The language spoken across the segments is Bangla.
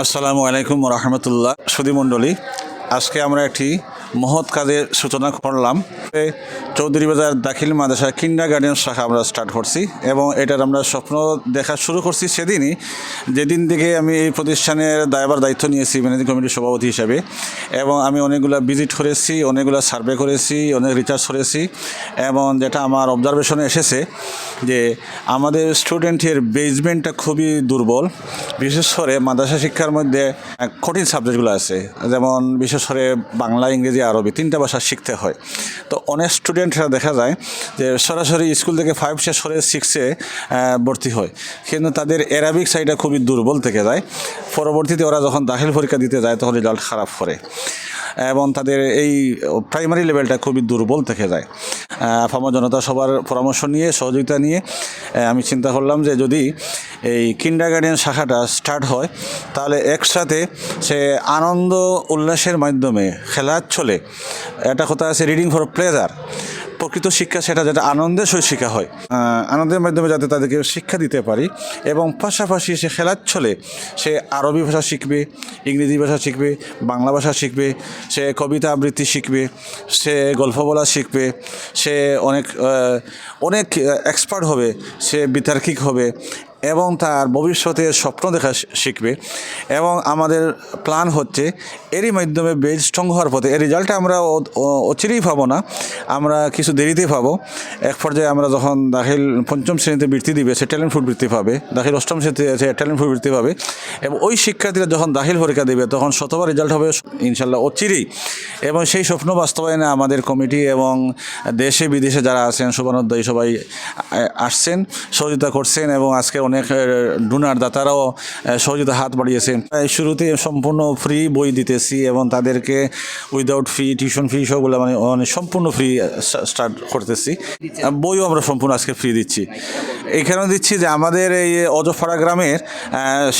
আসসালামু আলাইকুম রহমতুল্লাহ সুধীমণ্ডলী। আজকে আমরা একটি মহৎ কাজের সূচনা করলাম। চৌধুরী বাজার দাখিল মাদ্রাসা কিন্ডারগার্টেন শাখা আমরা স্টার্ট করছি এবং এটার আমরা স্বপ্ন দেখা শুরু করছি সেদিনই, যেদিন থেকে আমি এই প্রতিষ্ঠানের দায়িত্ব নিয়েছি ম্যানেজিং কমিটির সভাপতি হিসেবে। এবং আমি অনেকগুলো ভিজিট করেছি, অনেকগুলো সার্ভে করেছি, অনেক রিসার্চ করেছি এবং যেটা আমার অবজারভেশনে এসেছে যে আমাদের স্টুডেন্টের বেসমেন্টটা খুবই দুর্বল। বিশেষ করে মাদ্রাসা শিক্ষার মধ্যে কঠিন সাবজেক্টগুলো আছে, যেমন বিশেষ করে বাংলা, ইংরেজি, আরবি তিনটা ভাষা শিখতে হয়। তো অনেক স্টুডেন্টরা দেখা যায় যে সরাসরি স্কুল থেকে 5 শেষ করে 6-এ ভর্তি হয়, কিন্তু তাদের অ্যারাবিক সাইডটা খুবই দুর্বল থেকে যায়। পরবর্তীতে ওরা যখন দাখিল পরীক্ষা দিতে যায় তখন রেজাল্ট খারাপ করে এবং তাদের এই প্রাইমারি লেভেলটা খুবই দুর্বল থেকে যায়। আপামর জনতা সবার পরামর্শ নিয়ে, সহযোগিতা নিয়ে আমি চিন্তা করলাম যে যদি এই কিন্ডারগার্টেন শাখাটা স্টার্ট হয় তাহলে একসাথে সে আনন্দ উল্লাসের মাধ্যমে খেলার চলে, একটা কথা আছে রিডিং ফর প্লেজার, প্রকৃত শিক্ষা সেটা যেটা আনন্দের সহিত শিক্ষা হয়, আনন্দের মাধ্যমে যাতে তাদেরকে শিক্ষা দিতে পারি এবং পাশাপাশি সে খেলার ছলে সে আরবি ভাষা শিখবে, ইংরেজি ভাষা শিখবে, বাংলা ভাষা শিখবে, সে কবিতা আবৃত্তি শিখবে, সে গল্প বলা শিখবে, সে অনেক এক্সপার্ট হবে, সে বিতার্কিক হবে এবং তার ভবিষ্যতের স্বপ্ন দেখা শিখবে। এবং আমাদের প্ল্যান হচ্ছে এরই মাধ্যমে বেজ স্ট্রং হওয়ার পথে এর রেজাল্টটা আমরা অচিরেই পাবো না, আমরা কিছু দেরিতে পাবো। এক পর্যায়ে আমরা যখন দাখিল 5ম শ্রেণীতে বৃত্তি দিবে সে ট্যালেন্ট ফুড বৃত্তি পাবে, দাখিল 8ম শ্রেণীতে সে ট্যালেন্ট ফুড বৃত্তি পাবে এবং ওই শিক্ষার্থীরা যখন দাখিল পরীক্ষা দেবে তখন শতবার রেজাল্ট হবে ইনশাল্লাহ অচিরেই। এবং সেই স্বপ্ন বাস্তবায়নে আমাদের কমিটি এবং দেশে বিদেশে যারা আছেন শুভানুদ্দায়ী সবাই আসছেন, সহযোগিতা করছেন এবং আজকে অনেক ডোনার দাতারাও সহযোগিতা হাত বাড়িয়েছেন। শুরুতে সম্পূর্ণ ফ্রি বই দিতেছি এবং তাদেরকে উইদাউট ফি, টিউশন ফি সবগুলো মানে সম্পূর্ণ ফ্রি স্টার্ট করতেছি। বইও আমরা সম্পূর্ণ আজকে ফ্রি দিচ্ছি। এইখানেও দিচ্ছি যে আমাদের এই অজপাড়া গ্রামের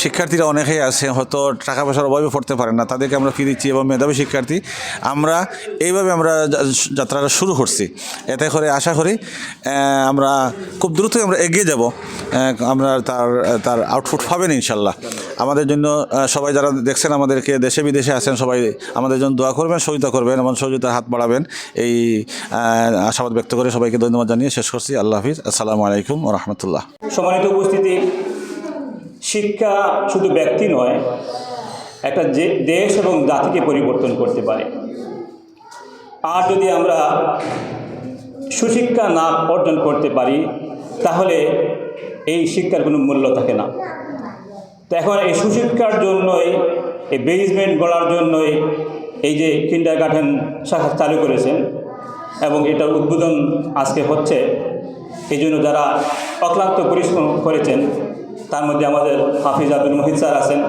শিক্ষার্থীরা অনেকেই আছে হয়তো টাকা পয়সার অভাবে পড়তে পারেন না, তাদেরকে আমরা ফি দিচ্ছি এবং মেধাবী শিক্ষার্থী আমরা এইভাবে আমরা যাত্রাটা শুরু করছি। এতে করে আশা করি আমরা খুব দ্রুতই আমরা এগিয়ে যাব, আমরা তার আউটপুট পাবেন ইনশাল্লাহ। আমাদের জন্য সবাই যারা দেখছেন আমাদেরকে দেশে বিদেশে আছেন সবাই আমাদের জন্য দোয়া করবেন, সহযোগিতা করবেন এবং সহযোগিতার হাত বাড়াবেন, এই আশাবাদ ব্যক্ত করে সবাইকে ধন্যবাদ জানিয়ে শেষ করছি। আল্লাহ হাফিজ। আসসালামু আলাইকুম ওয়া রাহমাতুল্লাহ। সম্মানিত উপস্থিতি, শিক্ষা শুধু ব্যক্তি নয়, একটা দেশ এবং জাতিকে পরিবর্তন করতে পারে। আর যদি আমরা সুশিক্ষা না অর্জন করতে পারি তাহলে এই শিক্ষার কোনো মূল্য থাকে না। তো এখন এই সুশিক্ষার জন্যই, এই বেসমেন্ট গড়ার জন্যই এই যে কিন্ডারগার্টেন শাখা চালু করেছেন এবং এটার উদ্বোধন আজকে হচ্ছে। এই জন্য যারা অক্লান্ত পরিশ্রম করেছেন তার মধ্যে আমাদের হাফিজ আব্দুল মুহিত স্যার আছেন,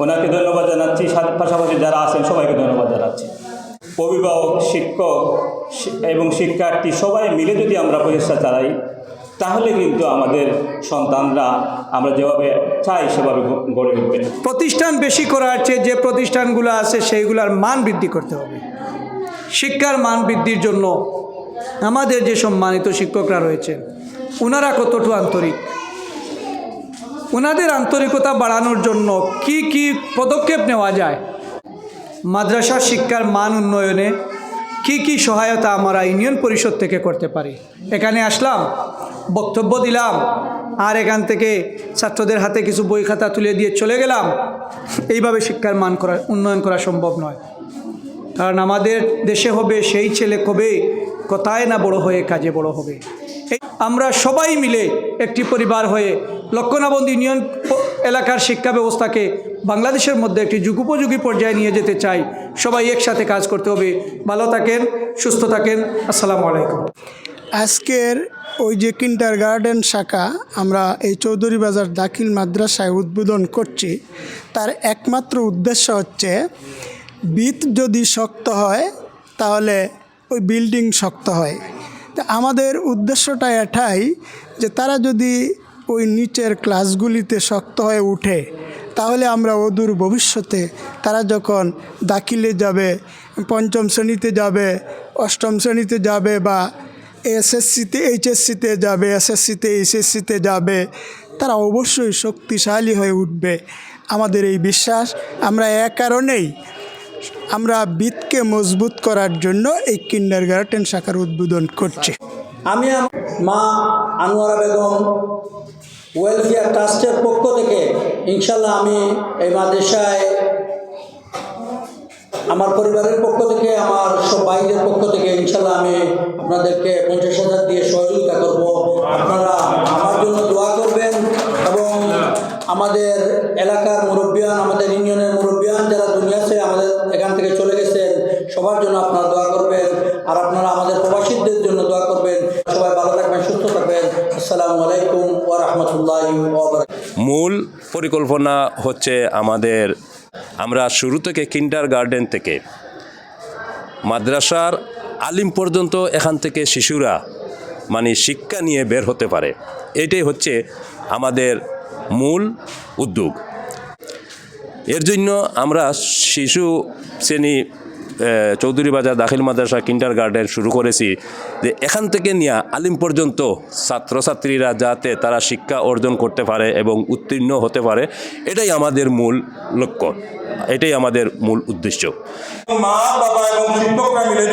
ওনাকে ধন্যবাদ জানাচ্ছি। পাশাপাশি যারা আছেন সবাইকে ধন্যবাদ জানাচ্ছি। অভিভাবক, শিক্ষক এবং শিক্ষার্থী সবাই মিলে যদি আমরা প্রচেষ্টা চালাই তাহলে কিন্তু আমাদের সন্তানরা আমরা যেভাবে চাই সেভাবে গড়ে উঠবে। প্রতিষ্ঠান বেশি করার চেয়ে যে প্রতিষ্ঠানগুলো আছে সেইগুলোর মান বৃদ্ধি করতে হবে। শিক্ষার মান বৃদ্ধির জন্য আমাদের যে সম্মানিত শিক্ষকরা রয়েছেন ওনারা কতটুকু আন্তরিক, ওনাদের আন্তরিকতা বাড়ানোর জন্য কি কি পদক্ষেপ নেওয়া যায়, মাদ্রাসার শিক্ষার মান উন্নয়নে কি কি সহায়তা আমরা ইউনিয়ন পরিষদ থেকে করতে পারি। এখানে আসলাম, বক্তব্য দিলাম আর এখান থেকে ছাত্রদের হাতে কিছু বই খাতা তুলে দিয়ে চলে গেলাম, এইভাবে শিক্ষার মান উন্নয়ন করা সম্ভব নয়। কারণ আমাদের দেশে হবে সেই ছেলে কবে কথায় না বড় হয়ে কাজে বড় হবে। আমরা সবাই মিলে একটি পরিবার হয়ে লক্ষ্যনাবন্দ ইউনিয়ন এলাকার শিক্ষা ব্যবস্থাকে বাংলাদেশের মধ্যে একটি যুগোপযোগী পর্যায়ে নিয়ে যেতে চাই। সবাই একসাথে কাজ করতে হবে। ভালো থাকেন, সুস্থ থাকেন। আসসালামু আলাইকুম। আজকের ওই যে কিন্ডারগার্টেন শাখা আমরা এই চৌধুরী বাজার দাখিল মাদ্রাসায় উদ্বোধন করছি, তার একমাত্র উদ্দেশ্য হচ্ছে ভিত যদি শক্ত হয় তাহলে ওই বিল্ডিং শক্ত হয়। তা আমাদের উদ্দেশ্যটা এটাই যে তারা যদি ওই নিচের ক্লাসগুলিতে শক্ত হয়ে উঠে তাহলে আমরা অদূর ভবিষ্যতে তারা যখন দাখিলে যাবে, 5ম শ্রেণীতে যাবে, 8ম শ্রেণীতে যাবে বা এসএসসিতে এইচএসসিতে যাবে, এসএসসিতে এইচএসসিতে যাবে, তারা অবশ্যই শক্তিশালী হয়ে উঠবে। আমাদের এই বিশ্বাস। আমরা কারণেই আমরা বিতকে মজবুত করার জন্য এই কিন্ডারগার্টেন শাখার উদ্বোধন করছি। আমি মা আনোয়ারা বেগম ওয়েলফেয়ার ট্রাস্টের পক্ষ থেকে ইনশাল্লাহ আমি এই মাদ্রাসায় আমার পরিবারের পক্ষ থেকে, আমার সব ভাইদের পক্ষ থেকে ইনশাল্লাহ আমি আপনাদেরকে 50,000 দিয়ে সহযোগিতা করব। আপনারা আমার জন্য দোয়া করবেন এবং আমাদের এলাকার মুরব্বিয়ান, আমাদের ইউনিয়নের মুরব্বিয়ান যারা দুনিয়াতে আমাদের এখান থেকে চলে গেছেন সবার জন্য আপনারা দোয়া করবেন। আর আপনারা আমাদের প্রবাসীদের জন্য দোয়া করবেন। সবাই ভালো থাকবেন, সুস্থ থাকবেন। আসসালামু আলাইকুম ওয়া রাহমাতুল্লাহি ওয়া বারাকাতুহু। মূল পরিকল্পনা হচ্ছে আমরা শুরু থেকে কিন্ডারগার্টেন থেকে মাদ্রাসার আলিম পর্যন্ত এখান থেকে শিশুরা শিক্ষা নিয়ে বের হতে পারে। এটাই হচ্ছে আমাদের মূল উদ্যোগ। এর জন্য আমরা শিশু শ্রেণী চৌধুরী বাজার দাখিল মাদ্রাসা কিন্ডারগার্টেন শুরু করেছি, যে এখান থেকে নিয়ে আলিম পর্যন্ত ছাত্রছাত্রীরা যাতে তারা শিক্ষা অর্জন করতে পারে এবং উত্তীর্ণ হতে পারে, এটাই আমাদের মূল লক্ষ্য, এটাই আমাদের মূল উদ্দেশ্য। মা বাবা এবং শিক্ষকরা মিলে